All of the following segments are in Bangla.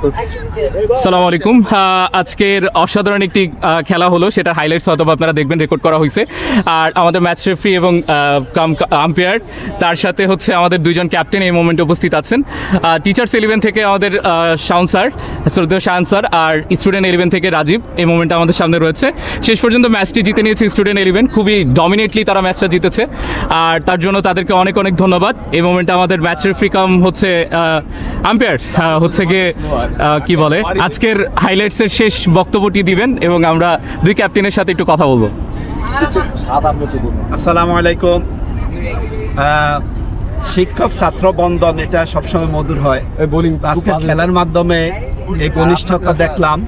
আসসালামু আলাইকুম। আজকের অসাধারণ একটি খেলা হলো, সেটা হাইলাইটস হয়তো আপনারা দেখবেন, রেকর্ড করা হয়েছে। আর আমাদের ম্যাচ রেফারি এবং আম্পায়ার, তার সাথে হচ্ছে আমাদের দুইজন ক্যাপ্টেন এই মোমেন্টে উপস্থিত আছেন। টিচার্স 11 থেকে আমাদের শাওন স্যার, শ্রদ্ধেয় শাওন স্যার, আর স্টুডেন্ট 11 থেকে রাজীব এই মোমেন্টে আমাদের সামনে রয়েছে। শেষ পর্যন্ত ম্যাচটি জিতে নিয়েছে স্টুডেন্ট 11, খুবই ডমিনেটলি তারা ম্যাচটা জিতেছে, আর তার জন্য তাদেরকে অনেক অনেক ধন্যবাদ। এই মোমেন্টে আমাদের ম্যাচ রেফারি কাম হচ্ছে আম্পায়ার হচ্ছে গিয়ে কি বলে আজকের হাইলাইটসের শেষ বক্তব্যটি দিবেন, এবং আমরা দুই ক্যাপ্টেনের সাথে একটু কথা বলবো। আসসালামু আলাইকুম। শিক্ষক ছাত্র বন্ধন এটা সবসময় মধুর হয়। আজকে খেলার মাধ্যমে এই ঘনিষ্ঠতা দেখলাম,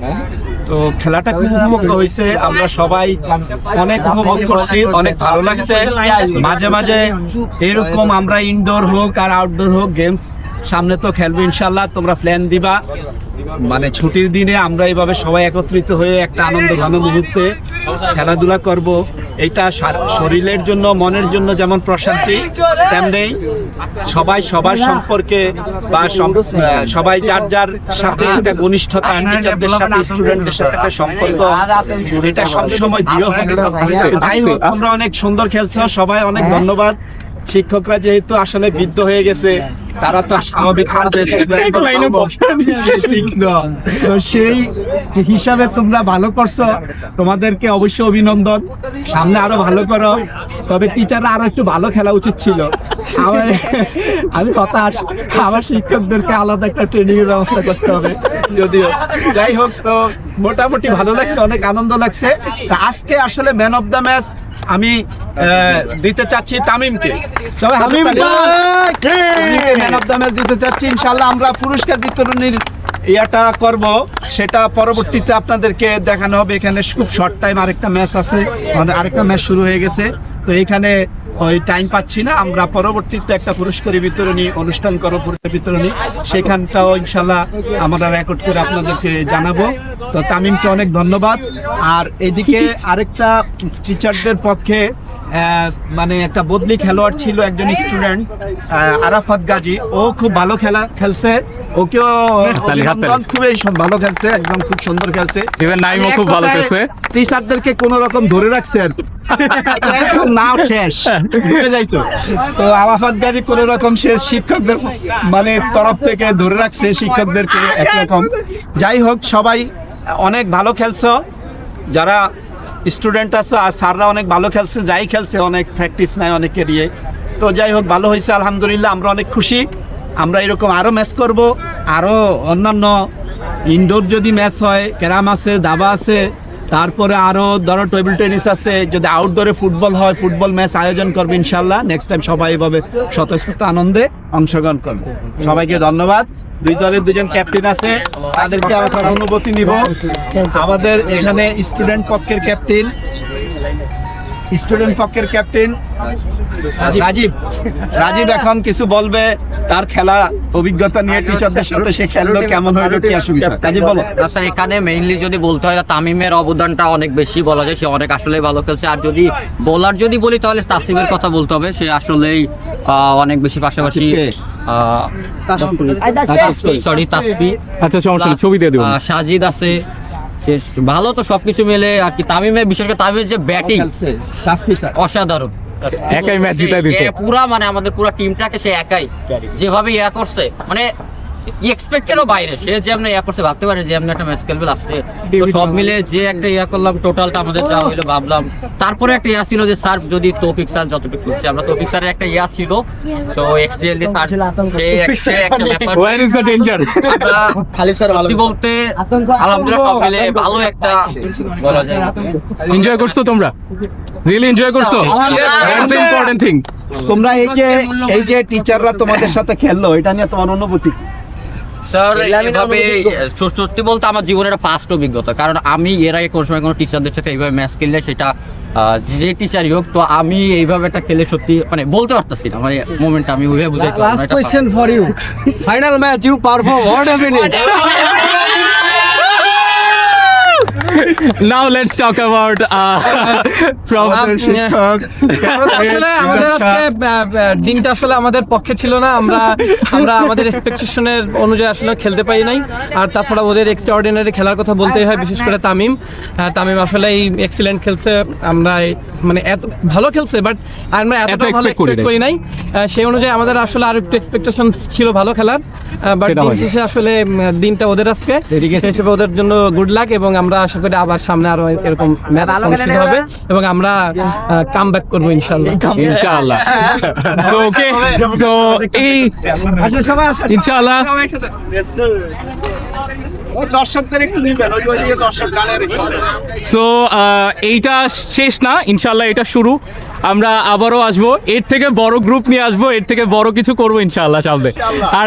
তো খেলাটা খুব উপভোগ হয়েছে। আমরা সবাই অনেক উপভোগ করছি, অনেক ভালো লাগছে। মাঝে মাঝে এরকম আমরা ইনডোর হোক আর আউটডোর হোক গেমস সামনে তো খেলবো ইনশাল্লাহ। তোমরা প্ল্যান দিবা, মানে ছুটির দিনে আমরা এইভাবে সবাই একত্রিত হয়ে একটা আনন্দ ঘন মুহূর্তে খেলাধুলা করব। এটা শরীরের জন্য মনের জন্য যেমন প্রশান্তি, তেমনি সবাই সবার সম্পর্কে বা সবাই যার যার সাথে একটা ঘনিষ্ঠতা, টিচারদের সাথে স্টুডেন্টদের সাথে একটা সম্পর্ক, এটা সবসময় দৃঢ় হবে। যাই হোক, আমরা অনেক সুন্দর খেলছো, সবাই অনেক ধন্যবাদ। শিক্ষকরা যেহেতু আসলে বৃদ্ধ হয়ে গেছে, তারা তো স্বাভাবিক সেই হিসাবে তোমরা ভালো করছো, তোমাদেরকে অবশ্যই অভিনন্দন। সামনে আরো ভালো করো, তবে টিচাররা আরো একটু ভালো খেলা উচিত ছিল। আমি হতাশ, আমার শিক্ষকদেরকে আলাদা একটা ট্রেনিং এর ব্যবস্থা করতে হবে। যদিও যাই হোক, তো মোটামুটি ভালো লাগছে, অনেক আনন্দ লাগছে। আজকে আসলে ম্যান অফ দ্য ম্যাচ আমি দিতে চাচ্ছি তামিমকে। সবাই ম্যান অফ দ্য ম্যাচ দিতে চাচ্ছি। ইনশাল্লাহ আমরা পুরস্কার বিতরণের ইয়াটা করব, সেটা পরবর্তীতে আপনাদেরকে দেখানো হবে। এখানে খুব শর্ট টাইম আরেকটা ম্যাচ আছে, মানে আরেকটা ম্যাচ শুরু হয়ে গেছে, তো এখানে ওই টাইম পাচ্ছি না। আমরা পরবর্তীতে একটা পুরস্কার বিতরণী অনুষ্ঠান করব, পুরস্কার বিতরণী, সেখানটাও ইনশাল্লাহ আমরা রেকর্ড করে আপনাদেরকে জানাবো। তো তামিমকে অনেক ধন্যবাদ। আর এদিকে আরেকটা টিচারদের পক্ষে মানে একটা বদলি খেলোয়াড় ছিল, একজন স্টুডেন্ট আরাফাত গাজী, ও খুব ভালো খেলছে, ওকেও খুবই ভালো খেলছে, একদম খুব সুন্দর খেলছে। নাইমও খুব ভালো খেলছে। টিচারদেরকে কোন রকম ধরে রাখছে আর নাও শেষ হয়ে যাইতো, তো আরাফাত গাজী কোন রকম শেষ, শিক্ষকদের মানে তরফ থেকে ধরে রাখছে শিক্ষকদেরকে একরকম। যাই হোক, সবাই অনেক ভালো খেলছো, যারা স্টুডেন্ট আছো, আর স্যাররা অনেক ভালো খেলছে, যাই খেলছে অনেক প্র্যাকটিস নাই অনেকের ইয়ে। তো যাই হোক, ভালো হয়েছে আলহামদুলিল্লাহ, আমরা অনেক খুশি। আমরা এরকম আরও ম্যাচ করব, আরও অন্যান্য ইনডোর যদি ম্যাচ হয়, ক্যারাম আছে, দাবা আছে, তারপরে আরও ধরো টেবিল টেনিস আছে। যদি আউটডোরে ফুটবল হয়, ফুটবল ম্যাচ আয়োজন করবে ইনশাল্লাহ। নেক্সট টাইম সবাই এভাবে স্বতঃস্ফূর্ত আনন্দে অংশগ্রহণ করবে। সবাইকে ধন্যবাদ। দুই দলের দুজন ক্যাপ্টেন আছে, তাদেরকে আমার অনুমতি নিব। আমাদের এখানে স্টুডেন্ট পক্ষের ক্যাপ্টেন রাজীব এখন কিছু বলবে, তার খেলা অভিজ্ঞতা নিয়ে টিচারদের সাথে সে খেললো, কেমন হইলো, কি আসলে রাজীব বলো। আচ্ছা, এখানে মেইনলি যদি বলতে হয়, তামিমের অবদানটা অনেক বেশি বলা যায়, সে অনেক আসলে ভালো খেলছে। আর যদি বোলার যদি বলি, তাহলে তাসিমের কথা বলতে হবে, সে আসলেই অনেক বেশি। পাশাপাশি তাসফি, আচ্ছা সমস্যা নেই, ছবি দিয়ে দেব। সাজিদ আছে, ভালো। তো সবকিছু মিলে আর কি, তামিমের বিশেষ করে তামিমের যে ব্যাটিং অসাধারণ, একাই ম্যাচ জিতাই দিতে পুরা, মানে আমাদের পুরো টিমটাকে সে একাই যেভাবে ইয়া করছে, মানে এক্সপেক্টেরও বাইরে। সে যে আমরা ইয়া করছে, ভাবতে পারে যে আমরা একটা ম্যাচ খেলবে লাস্টে। তো সব মিলে যে একটা ইয়া করলাম, টোটালটা আমাদের যা হইলো ভাবলাম। তারপরে একটা ইয়া ছিল যে স্যার যদি তৌফিক স্যার যতটুকু খুলছে, আমরা তৌফিক স্যারের একটা ইয়া ছিল, তো এক্সটেল দিয়ে স্যার সে একটা ব্যাপার। Where is the danger. খালি স্যার বলতে আলহামদুলিল্লাহ সব মিলে ভালো একটা বলা যায়। এনজয় করছো তোমরা? রিয়েলি এনজয় করছো? That's the important thing. তোমরা এই যে টিচাররা তোমাদের সাথে খেললো, এটা নিয়ে তোমার অনুভূতি? স্যার, এইভাবে সত্যি বলতে আমার জীবনের একটা ফার্স্ট অভিজ্ঞতা, কারণ আমি এর আগে কোনো সময় কোনো টিচারদের সাথে এইভাবে ম্যাচ খেললে, সেটা যে টিচারই হোক, তো আমি এইভাবে একটা খেলে সত্যি মানে বলতে পারতাছি না, মানে মোমেন্ট আমি ওইভাবে বুঝাইতে পারবো না। Last question for you, final match, you perform, what happening? Now let's talk about from আসলে আমাদের আজকে দিনটা আসলে আমাদের পক্ষে ছিল না, আমরা আমাদের এক্সপেকটেশনের অনুযায়ী আসলে খেলতে পারি নাই। আর তাছাড়া ওদের এক্সট্রাঅর্ডিনারি খেলার কথা বলতেই হয়, বিশেষ করে তামিম আসলে এক্সিলেন্ট খেলছে। আমরা মানে এত ভালো খেলছে, বাট আমরা এতটা ভালো এক্সপেক্ট করি নাই। সেই অনুযায়ী আমাদের আসলে আর একটু এক্সপেকটেশন ছিল ভালো খেলার, বাট সেটা দিন হয়নি। শেষে আসলে দিনটা ওদের আজকে, সেই হিসেবে ওদের জন্য গুড লাক। এবং আমরা আশা করি আবার সামনে আরো এরকম ম্যাচ অনুষ্ঠিত হবে এবং আমরা কাম ব্যাক করবো ইনশাল্লাহ। ইনশাআল্লাহ। So okay, so এই ইনশাআল্লাহ দর্শকদের একটু নিবেন, ওইদিকে দর্শক দাঁড়িয়ে রয়েছে। সো এইটা শেষ না, ইনশাআল্লাহ এটা শুরু। আমরা আবারও আসবো, এর থেকে বড় গ্রুপ নিয়ে আসবো, এর থেকে বড় কিছু করবো ইনশাআল্লাহ সামনে। আর